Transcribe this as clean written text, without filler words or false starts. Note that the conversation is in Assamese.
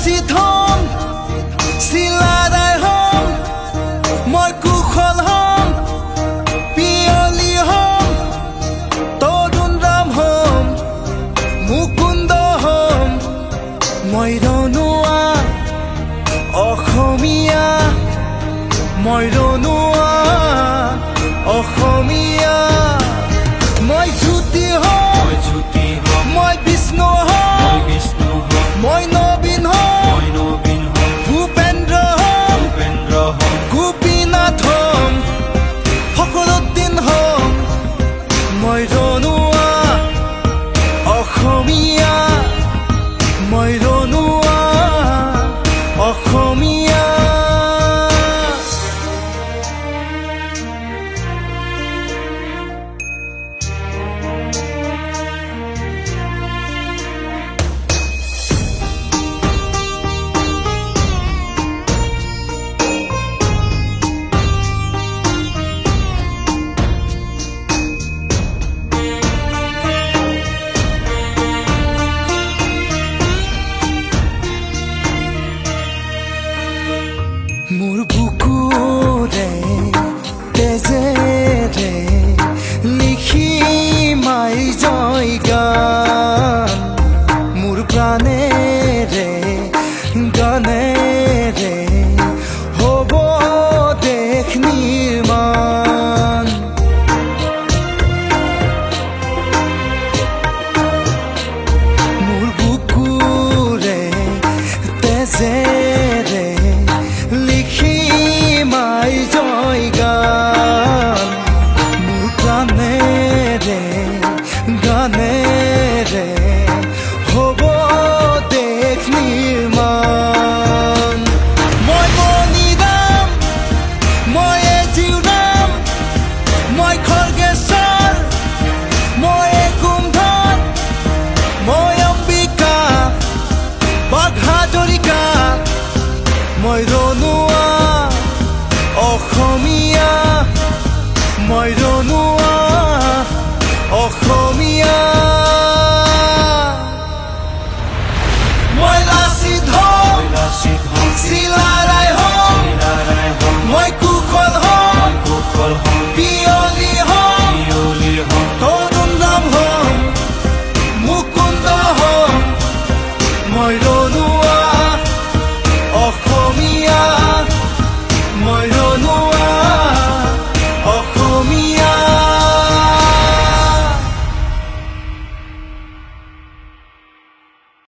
লাচিত হম চিলাদাই হম মই কুশল হম পিয়লি হম তৰুণ ৰাম হম মুকুন্দ হম মই ৰনুৱা অসমীয়া মই ৰনুৱা অসমীয়া মই জ্যোতি হম মই বিষ্ণু হম মই নবীন হম ভূপেন্দ্ৰ হম গোপীনাথ হম ফখৰুদ্দিন হম মই ৰনুৱা অসমীয়া মই ৰনুৱা অসমীয়া মোৰ বুকুৰে তেজেৰে লিখি মাই জয় গান মোৰ প্ৰাণেৰে গানেৰে হ'ব দেশ নিৰ্মাণ মোৰ বুকুৰে তেজেৰে লিখি মাই জয় গান মোৰ গানেৰে গানেৰে হ'ব দেশ নিৰ্মাণ মই মণিৰাম মই জিউৰাম মই খৰ্গেশ্বৰ মই কুম্ভন মই অম্বিকা বাঘাজৰিকা মই ৰনুৱা অসমীয়া মই ৰনুৱা অসমীয়া মই লাচিত হম চিলা